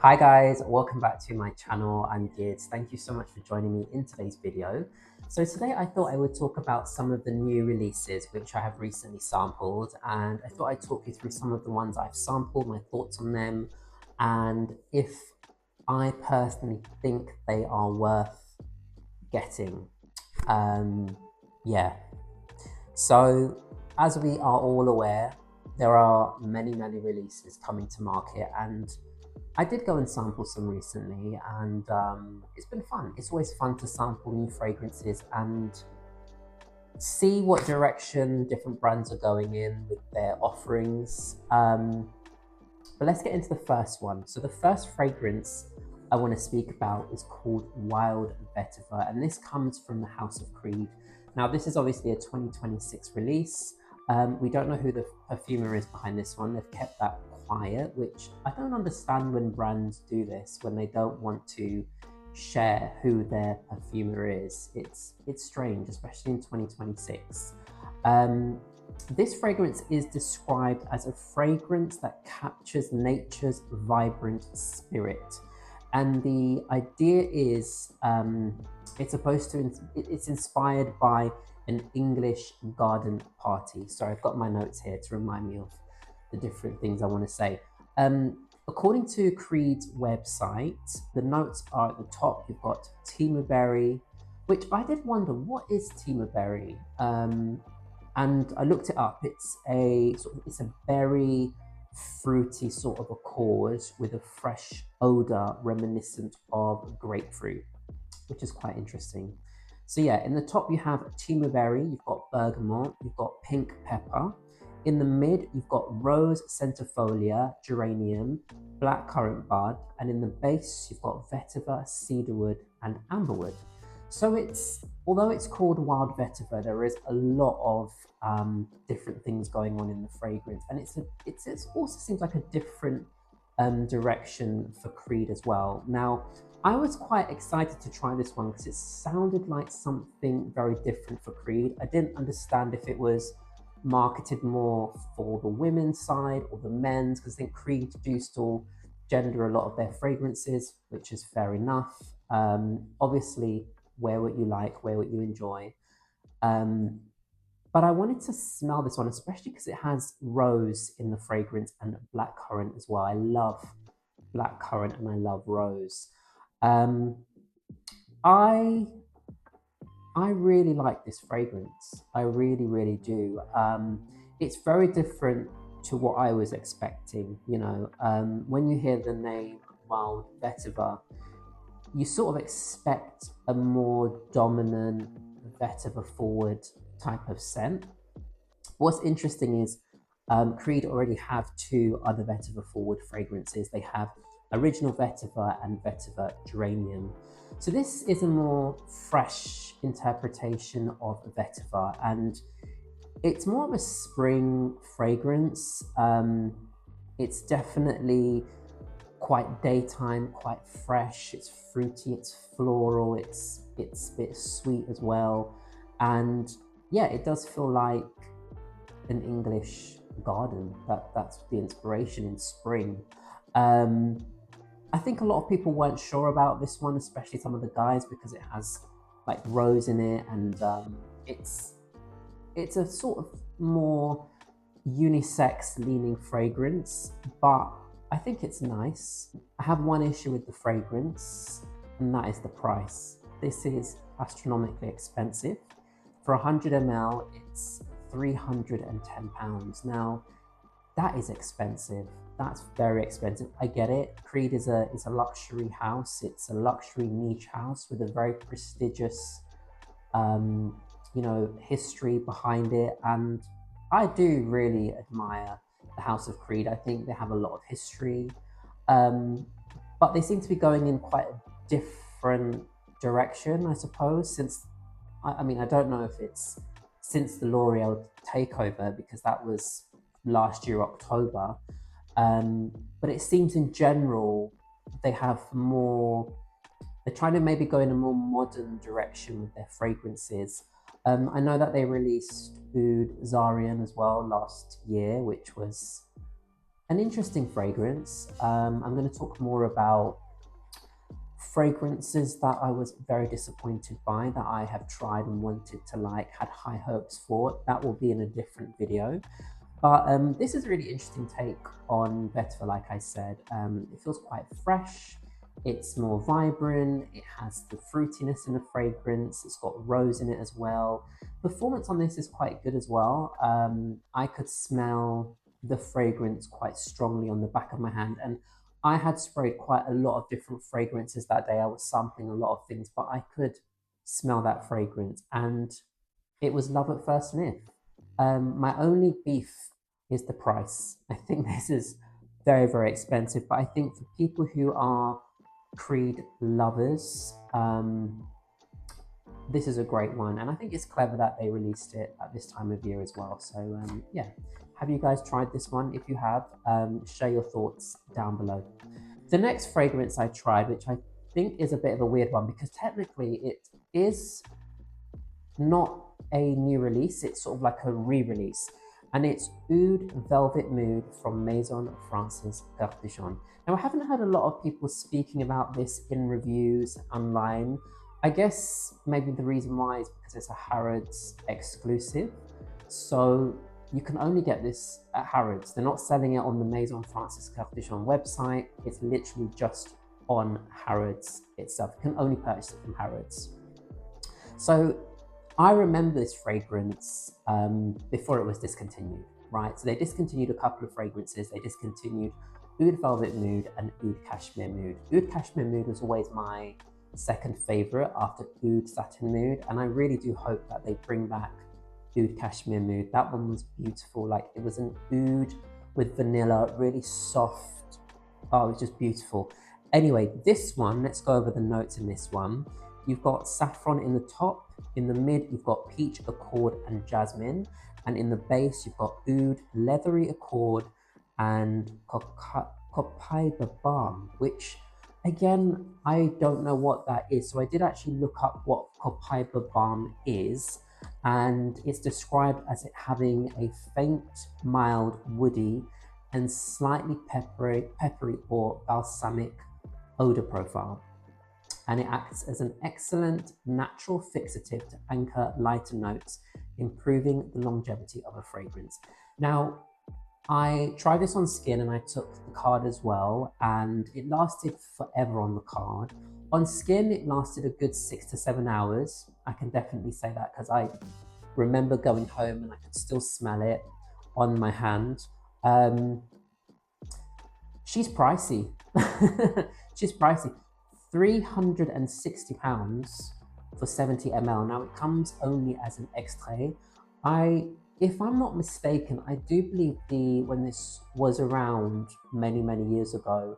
Hi guys, welcome back to my channel. I'm Gids. Thank you so much for joining me in today's video. So today I thought I would talk about some of the new releases which I have recently sampled, and I thought I'd talk you through some of the ones I've sampled, my thoughts on them, and if I personally think they are worth getting. Yeah. So as we are all aware, there are many releases coming to market, and I did go and sample some recently, and it's been fun. It's always fun to sample new fragrances and see what direction different brands are going in with their offerings. But let's get into the first one. So the first fragrance I want to speak about is called Wild Vetiver, and this comes from the House of Creed. Now, this is obviously a 2026 release. We don't know who the perfumer is behind this one. They've kept that quiet, which I don't understand when brands do this, when they don't want to share who their perfumer is. It's strange, especially in 2026. This fragrance is described as a fragrance that captures nature's vibrant spirit. And the idea is it's supposed to, it's inspired by an English garden party. So I've got my notes here to remind me of the different things I want to say. According to Creed's website, the notes are at the top. You've got Timu berry, which I did wonder, what is Timu berry? And I looked it up. It's a berry fruity sort of accord with a fresh odor reminiscent of grapefruit, which is quite interesting. So yeah, in the top you have Timu berry, you've got bergamot, you've got pink pepper. In the mid, you've got rose centifolia, geranium, blackcurrant bud, and in the base, you've got vetiver, cedarwood, and amberwood. So although it's called Wild Vetiver, there is a lot of different things going on in the fragrance, and it also seems like a different direction for Creed as well. Now, I was quite excited to try this one because it sounded like something very different for Creed. I didn't understand if it was marketed more for the women's side or the men's, because I think Creed do still gender a lot of their fragrances, which is fair enough. Obviously, wear what you like, wear what you enjoy. But I wanted to smell this one, especially because it has rose in the fragrance and blackcurrant as well. I love blackcurrant and I love rose. Um, I I really like this fragrance. I really do. It's very different to what I was expecting. When you hear the name Wild Vetiver, you sort of expect a more dominant vetiver forward type of scent. What's interesting is Creed already have two other vetiver forward fragrances. They have Original Vetiver and Vetiver Geranium. So this is a more fresh interpretation of vetiver, and it's more of a spring fragrance. It's definitely quite daytime, quite fresh. It's fruity, it's floral, it's a bit sweet as well. And yeah, it does feel like an English garden. That's the inspiration in spring. I think a lot of people weren't sure about this one, especially some of the guys, because it has like rose in it, and it's a sort of more unisex leaning fragrance, but I think it's nice. I have one issue with the fragrance, and that is the price. This is astronomically expensive. For 100 ml, it's £310. Now, that is expensive. That's very expensive. I get it. Creed is a luxury house. It's a luxury niche house with a very prestigious, history behind it, and I do really admire the House of Creed. I think they have a lot of history, but they seem to be going in quite a different direction, I suppose. I don't know if it's since the L'Oreal takeover, because that was last year October. But it seems in general they have more. They're trying to maybe go in a more modern direction with their fragrances. I know that they released Oud Zarian as well last year, which was an interesting fragrance. I'm going to talk more about fragrances that I was very disappointed by, that I have tried and wanted to like, had high hopes for. That will be in a different video. But this is a really interesting take on Vetiver, like I said. It feels quite fresh. It's more vibrant. It has the fruitiness in the fragrance. It's got rose in it as well. Performance on this is quite good as well. I could smell the fragrance quite strongly on the back of my hand, and I had sprayed quite a lot of different fragrances that day. I was sampling a lot of things, but I could smell that fragrance, and it was love at first sniff. My only beef is the price. I think this is very, very expensive, but I think for people who are Creed lovers, this is a great one. And I think it's clever that they released it at this time of year as well. So yeah, have you guys tried this one? If you have, share your thoughts down below. The next fragrance I tried, which I think is a bit of a weird one because technically it is not a new release, it's sort of like a re-release, and it's Oud Velvet Mood from Maison France's Kurkdijan. Now, I haven't heard a lot of people speaking about this in reviews online. I guess maybe the reason why is because it's a Harrods exclusive, so you can only get this at Harrods. They're not selling it on the Maison France's Kurkdijan website. It's literally just on Harrods itself. You can only purchase it from Harrods. So I remember this fragrance before it was discontinued, right? So they discontinued a couple of fragrances. They discontinued Oud Velvet Mood and Oud Cashmere Mood. Oud Cashmere Mood was always my second favorite after Oud Satin Mood, and I really do hope that they bring back Oud Cashmere Mood. That one was beautiful. Like, it was an oud with vanilla, really soft. Oh, it was just beautiful. Anyway, this one, let's go over the notes in this one. You've got saffron in the top. In the mid, you've got peach, accord, and jasmine. And in the base, you've got oud, leathery accord, and copaiba balm, which, again, I don't know what that is. So I did actually look up what copaiba balm is. And it's described as it having a faint, mild, woody, and slightly peppery or balsamic odor profile. And it acts as an excellent natural fixative to anchor lighter notes, improving the longevity of a fragrance. Now, I tried this on skin and I took the card as well, and it lasted forever on the card. On skin, it lasted a good 6 to 7 hours. I can definitely say that because I remember going home and I could still smell it on my hand. She's pricey. She's pricey. £360 for 70 ml. Now, it comes only as an extrait. If I'm not mistaken, I do believe when this was around many, many years ago,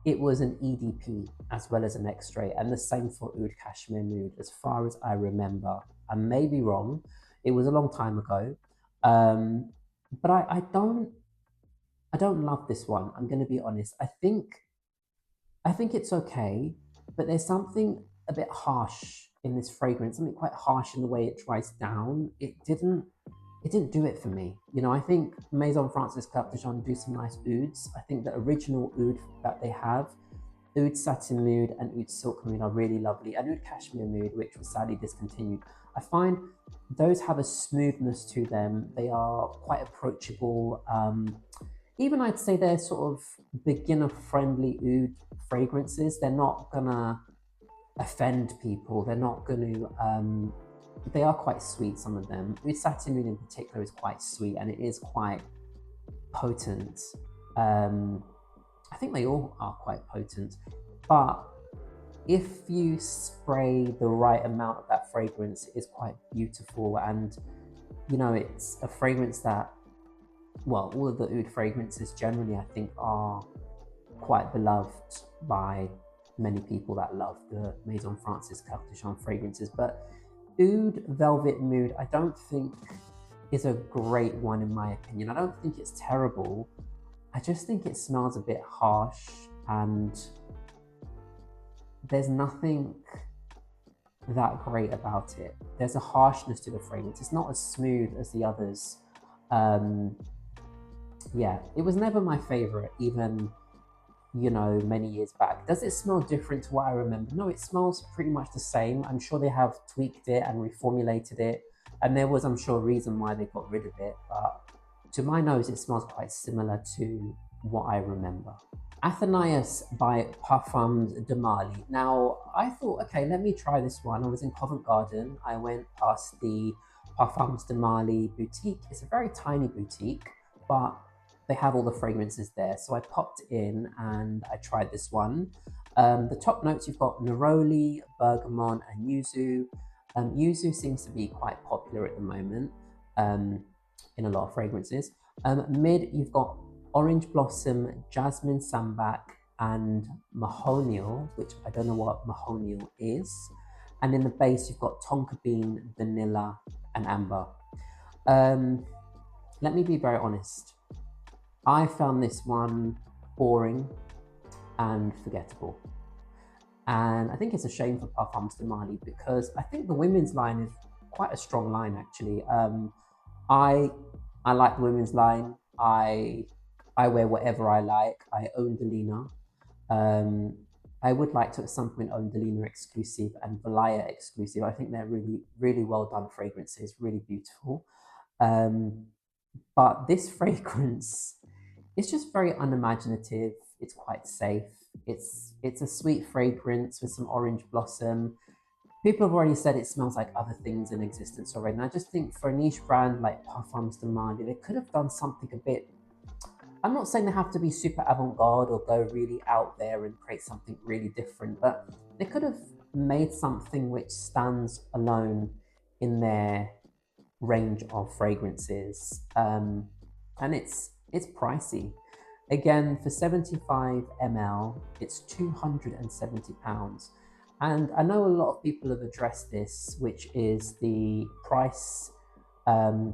it was an EDP as well as an extrait, and the same for Oud Cashmere Mood, as far as I remember. I may be wrong. It was a long time ago, but I don't love this one. I'm going to be honest. I think it's okay, but there's something a bit harsh in this fragrance, something quite harsh in the way it dries down. It didn't do it for me. You know, I think Maison France's Kurkdijan do some nice ouds. I think the original oud that they have, Oud Satin Mood and Oud Silk Mood, are really lovely. And Oud Cashmere Mood, which was sadly discontinued, I find those have a smoothness to them. They are quite approachable. Even I'd say they're sort of beginner-friendly oud fragrances. They're not gonna offend people. They're not gonna, they are quite sweet, some of them. Oud Satin Mood in particular is quite sweet, and it is quite potent. I think they all are quite potent, but if you spray the right amount of that fragrance, it is quite beautiful. And, you know, it's a fragrance that, well, all of the oud fragrances generally, I think, are quite beloved by many people that love the Maison France's Kurkdijan fragrances. But Oud Velvet Mood, I don't think is a great one in my opinion. I don't think it's terrible. I just think it smells a bit harsh, and there's nothing that great about it. There's a harshness to the fragrance. It's not as smooth as the others. Yeah, it was never my favorite, even, you know, many years back. Does it smell different to what I remember? No, it smells pretty much the same. I'm sure they have tweaked it and reformulated it, and there was, I'm sure, a reason why they got rid of it. But to my nose, it smells quite similar to what I remember. Aanias by Parfums De Marly. Now, I thought, okay, let me try this one. I was in Covent Garden. I went past the Parfums De Marly boutique. It's a very tiny boutique, but they have all the fragrances there. So I popped in and I tried this one. The top notes, you've got neroli, bergamot, and yuzu. Yuzu seems to be quite popular at the moment um, in a lot of fragrances. Mid, you've got orange blossom, jasmine sambac, and mahonial, which I don't know what mahonial is. And in the base, you've got tonka bean, vanilla, and amber. Um, Let me be very honest. I found this one boring and forgettable. And I think it's a shame for Parfums de Marly because I think the women's line is quite a strong line actually. I I like the women's line. I wear whatever I like. I own Delina. Um, I would like to at some point own Delina exclusive and Valaya exclusive. I think they're really, really well done fragrances, really beautiful. Um, but this fragrance, it's just very unimaginative. It's quite safe. It's a sweet fragrance with some orange blossom. People have already said it smells like other things in existence already. And I just think for a niche brand like Parfums de Marly, they could have done something a bit. I'm not saying they have to be super avant-garde or go really out there and create something really different, but they could have made something which stands alone in their range of fragrances, and it's pricey. Again, for 75 ml, it's £270. And I know a lot of people have addressed this, which is the price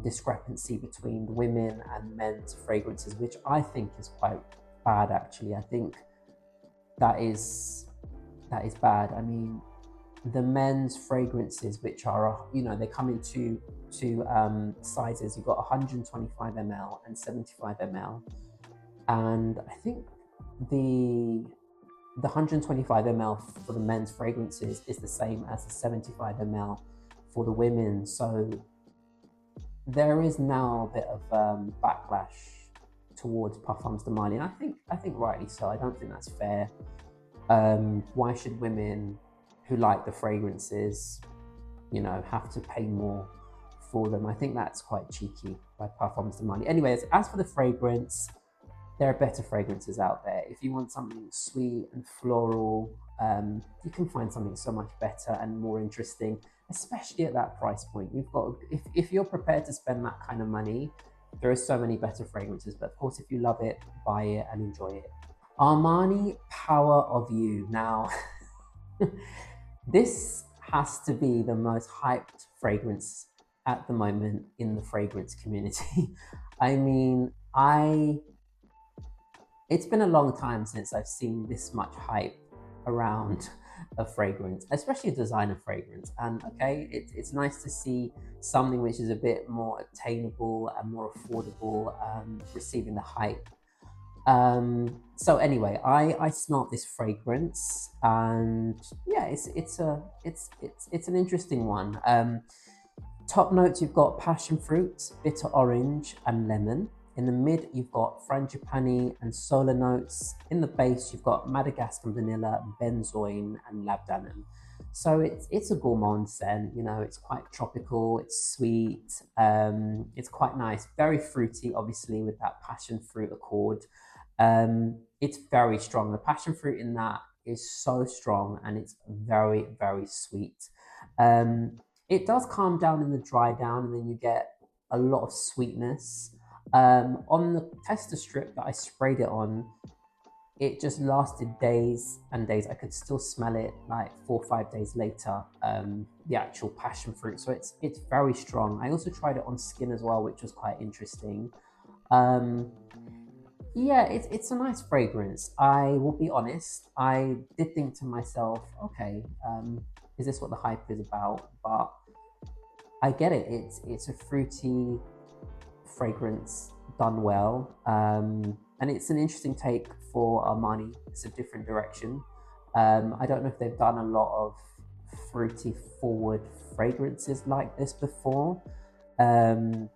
discrepancy between women and men's fragrances, which I think is quite bad. Actually, I think that is that is bad. I mean, the men's fragrances, which are, you know, they come in two sizes. You've got 125 ml and 75 ml, and I think the the 125 ml for the men's fragrances is the same as the 75 ml for the women. So there is now a bit of backlash towards Parfums de Marly, and I think rightly so. I don't think that's fair. Why should women who like the fragrances, you know, have to pay more for them? I think that's quite cheeky by Parfums de Marly. Anyways, as for the fragrance, there are better fragrances out there. If you want something sweet and floral, you can find something so much better and more interesting, especially at that price point. You've got, if you're prepared to spend that kind of money, there are so many better fragrances. But of course, if you love it, buy it and enjoy it. Armani Power of You. Now, this has to be the most hyped fragrance at the moment in the fragrance community. I mean, it's been a long time since I've seen this much hype around a fragrance, especially a designer fragrance. And okay, it's nice to see something which is a bit more attainable and more affordable, receiving the hype. So anyway, I smelt this fragrance, and yeah, it's an interesting one. Top notes, you've got passion fruit, bitter orange, and lemon. In the mid, you've got frangipani and solar notes. In the base, you've got Madagascar vanilla, benzoin, and labdanum. So it's a gourmand scent. You know, it's quite tropical. It's sweet. It's quite nice. Very fruity, obviously, with that passion fruit accord. It's very strong. The passion fruit in that is so strong, and it's very, very sweet. Um, it does calm down in the dry down, and then you get a lot of sweetness. On the tester strip that I sprayed it on, it just lasted days and days. I could still smell it like 4 or 5 days later. The actual passion fruit, so it's very strong. I also tried it on skin as well, which was quite interesting. Um, yeah, it's a nice fragrance. I will be honest. I did think to myself, okay, is this what the hype is about? But I get it. It's a fruity fragrance done well. And it's an interesting take for Armani. It's a different direction. I don't know if they've done a lot of fruity forward fragrances like this before. Um,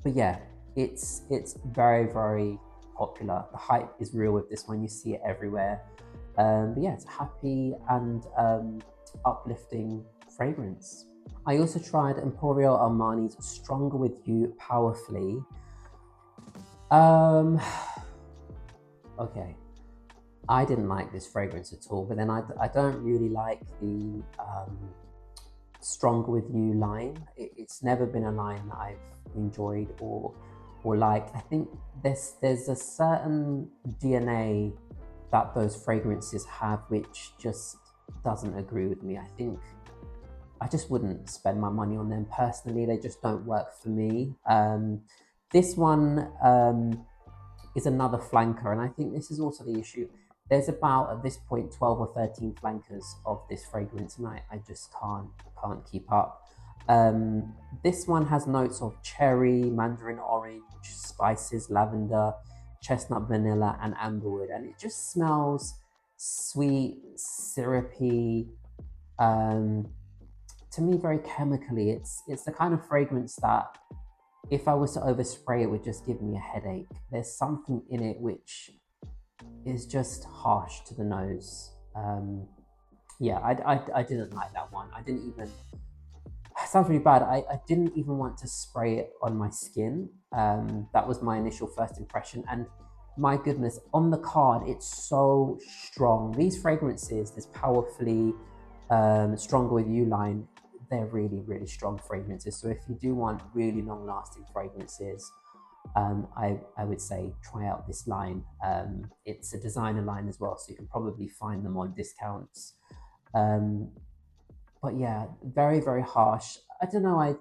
but yeah, it's very, very popular. The hype is real with this one. You see it everywhere. But yeah, it's a happy and uplifting fragrance. I also tried Emporio Armani's Stronger With You Powerfully. Um, okay, I didn't like this fragrance at all, but then I don't really like the Stronger With You line. It's never been a line that I've enjoyed or liked. I think there's a certain DNA that those fragrances have which just doesn't agree with me. I think I just wouldn't spend my money on them personally. They just don't work for me. This one is another flanker, and I think this is also the issue. There's about at this point 12 or 13 flankers of this fragrance, and I just can't keep up. This one has notes of cherry, mandarin orange, spices, lavender, chestnut vanilla, and amberwood, and it just smells sweet, syrupy. Um, to me, very chemically. It's the kind of fragrance that if I was to overspray, it would just give me a headache. There's something in it which is just harsh to the nose. Yeah, I didn't like that one. I didn't even, it sounds really bad. I didn't even want to spray it on my skin. That was my initial first impression. And my goodness, on the card, it's so strong. These fragrances, this powerfully Stronger With You line, they're really, really strong fragrances. So if you do want really long lasting fragrances, I would say try out this line. It's a designer line as well, so you can probably find them on discounts. Um, but yeah, very, very harsh. I don't know.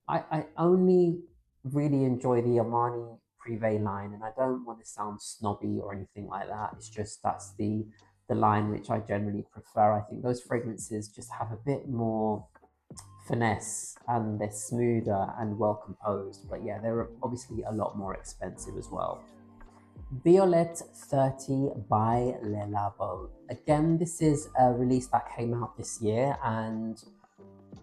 I only really enjoy the Armani Privé line, and I don't want to sound snobby or anything like that. It's just that's the line which I generally prefer. I think those fragrances just have a bit more finesse and they're smoother and well composed. But yeah, they're obviously a lot more expensive as well. Violette 30 by Le Labo. Again, this is a release that came out this year, and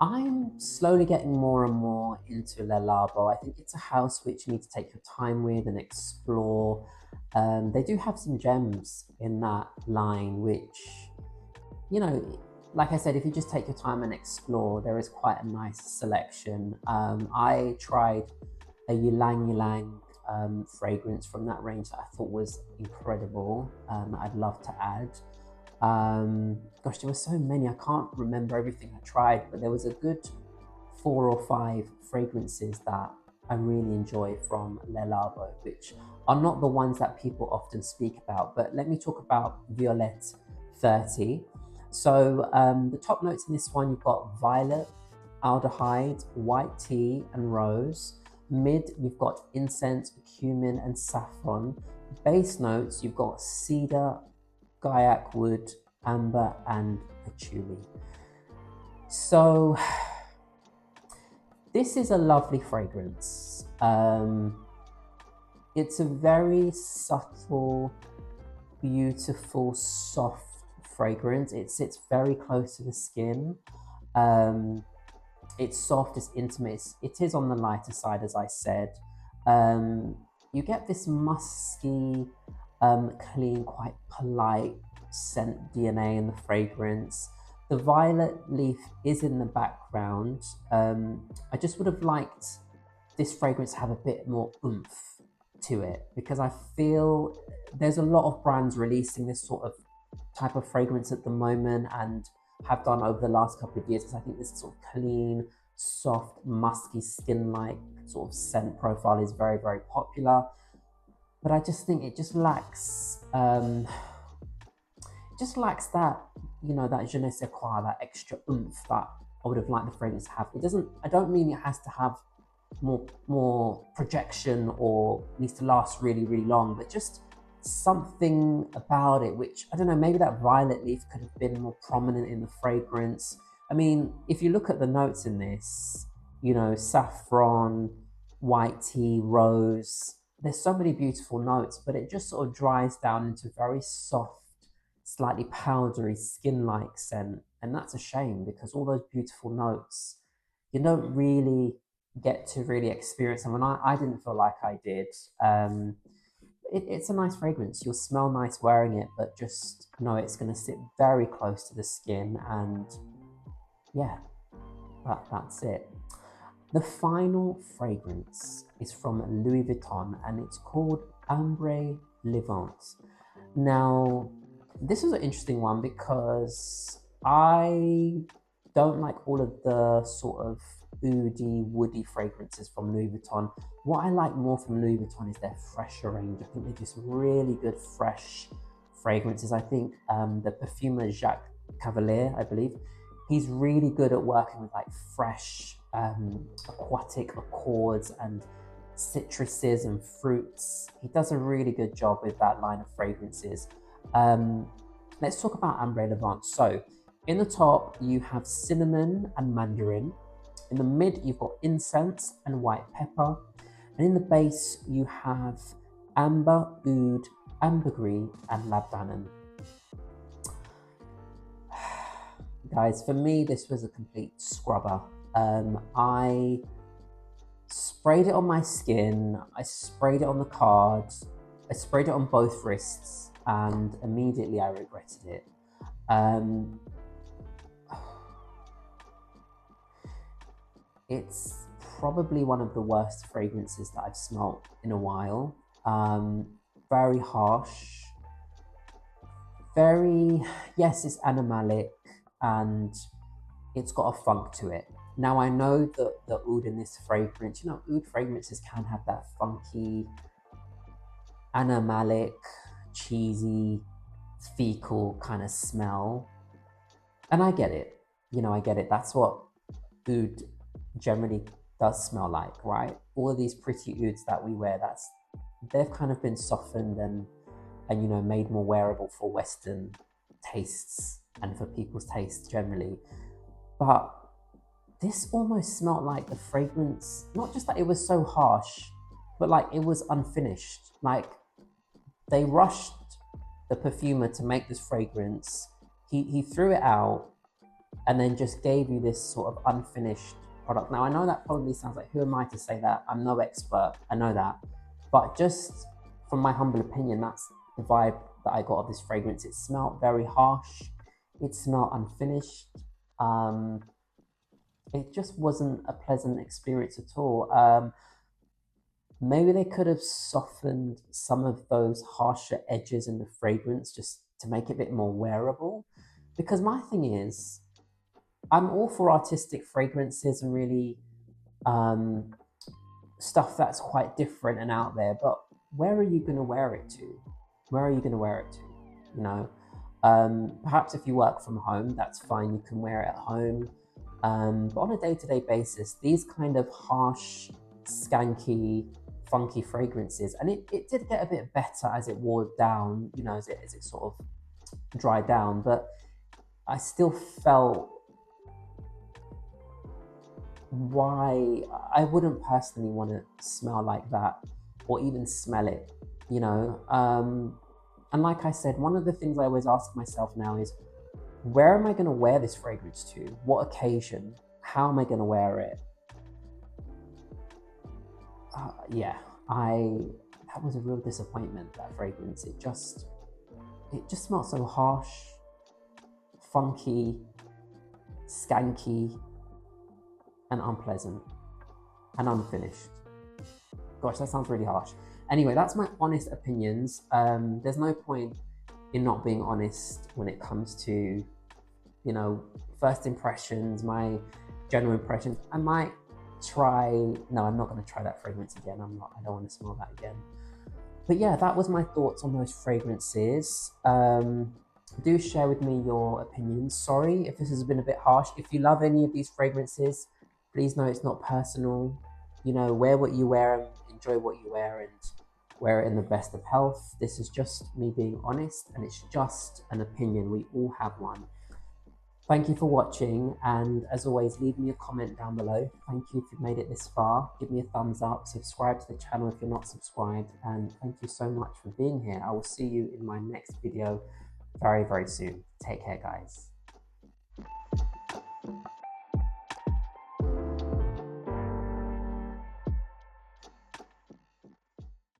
I'm slowly getting more and more into Le Labo. I think it's a house which you need to take your time with and explore. They do have some gems in that line, which, you know, like I said, if you just take your time and explore, there is quite a nice selection. I tried a Ylang Ylang fragrance from that range that I thought was incredible. I'd love to add. Gosh, there were so many. I can't remember everything I tried, but there was a good 4 or 5 fragrances that I really enjoy from Le Labo, which are not the ones that people often speak about. But let me talk about Violette 30. So the top notes in this one, you've got violet, aldehyde, white tea, and rose. Mid, you've got incense, cumin, and saffron. Base notes, you've got cedar, guaiac wood, amber, and patchouli. So this is a lovely fragrance. It's a very subtle, beautiful, soft fragrance. It sits very close to the skin. It's soft, it's intimate. It is on the lighter side, as I said. You get this musky, clean, quite polite scent DNA in the fragrance. The violet leaf is in the background. I just would have liked this fragrance to have a bit more oomph to it, because I feel there's a lot of brands releasing this sort of type of fragrance at the moment and have done over the last couple of years, because I think this sort of clean, soft, musky, skin-like sort of scent profile is very, very popular. But I just think it just lacks that, you know, that je ne sais quoi, that extra oomph that I would have liked the fragrance to have. It doesn't, I don't mean it has to have more projection or needs to last really, really long, but just something about it which, I don't know, maybe that violet leaf could have been more prominent in the fragrance. I mean, if you look at the notes in this, you know, saffron, white tea, rose, there's so many beautiful notes, but it just sort of dries down into very soft, slightly powdery, skin-like scent. And that's a shame because all those beautiful notes, you don't really get to really experience them. And I didn't feel like I did. It's a nice fragrance. You'll smell nice wearing it, but just know it's going to sit very close to the skin. And yeah, that's it. The final fragrance is from Louis Vuitton and it's called Ambre Levant. Now, this was an interesting one because I don't like all of the sort of oody, woody fragrances from Louis Vuitton. What I like more from Louis Vuitton is their fresher range. I think they do some really good fresh fragrances. I think the perfumer Jacques Cavalier, I believe, he's really good at working with like fresh aquatic accords and citruses and fruits. He does a really good job with that line of fragrances. Let's talk about Ambre Levant. So in the top, you have cinnamon and mandarin. In the mid, you've got incense and white pepper. And in the base, you have amber, oud, ambergris, and labdanum. Guys, for me, this was a complete scrubber. I sprayed it on my skin, I sprayed it on the card, I sprayed it on both wrists, and immediately I regretted it. It's probably one of the worst fragrances that I've smelled in a while. Very harsh. Yes, it's animalic and it's got a funk to it. Now I know that the oud in this fragrance, oud fragrances can have that funky, animalic, cheesy, fecal kind of smell. And I get it. I get it. That's what oud generally does smell like, right? All of these pretty ouds that we wear, they've kind of been softened and made more wearable for Western tastes and for people's tastes generally. But this almost smelled like the fragrance, not just that it was so harsh, but like it was unfinished. Like they rushed the perfumer to make this fragrance. He threw it out and then just gave you this sort of unfinished product. Now I know that probably sounds like, who am I to say that? I'm no expert, I know that. But just from my humble opinion, that's the vibe that I got of this fragrance. It smelled very harsh. It smelled unfinished. It just wasn't a pleasant experience at all. Maybe they could have softened some of those harsher edges in the fragrance just to make it a bit more wearable. Because my thing is, I'm all for artistic fragrances and really stuff that's quite different and out there, but where are you going to wear it to? Where are you going to wear it to? Perhaps if you work from home, that's fine. You can wear it at home. But on a day-to-day basis, these kind of harsh, skanky, funky fragrances, and it did get a bit better as it wore down, as it sort of dried down, but I still felt why I wouldn't personally want to smell like that or even smell it, and like I said, one of the things I always ask myself now is, where am I going to wear this fragrance to? What occasion? How am I going to wear it? That was a real disappointment, that fragrance. It just smelled so harsh, funky, skanky, and unpleasant, and unfinished. Gosh, that sounds really harsh. Anyway, that's my honest opinions. There's no point in not being honest when it comes to, first impressions, my general impressions. I might try, no, I'm not going to try that fragrance again. I don't want to smell that again. But yeah, that was my thoughts on those fragrances. Do share with me your opinions. Sorry if this has been a bit harsh. If you love any of these fragrances, please know it's not personal. Wear what you wear and enjoy what you wear and wear it in the best of health. This is just me being honest and it's just an opinion. We all have one. Thank you for watching, and as always, leave me a comment down below. Thank you if you've made it this far. Give me a thumbs up, subscribe to the channel if you're not subscribed, and thank you so much for being here. I will see you in my next video very, very soon. Take care, guys.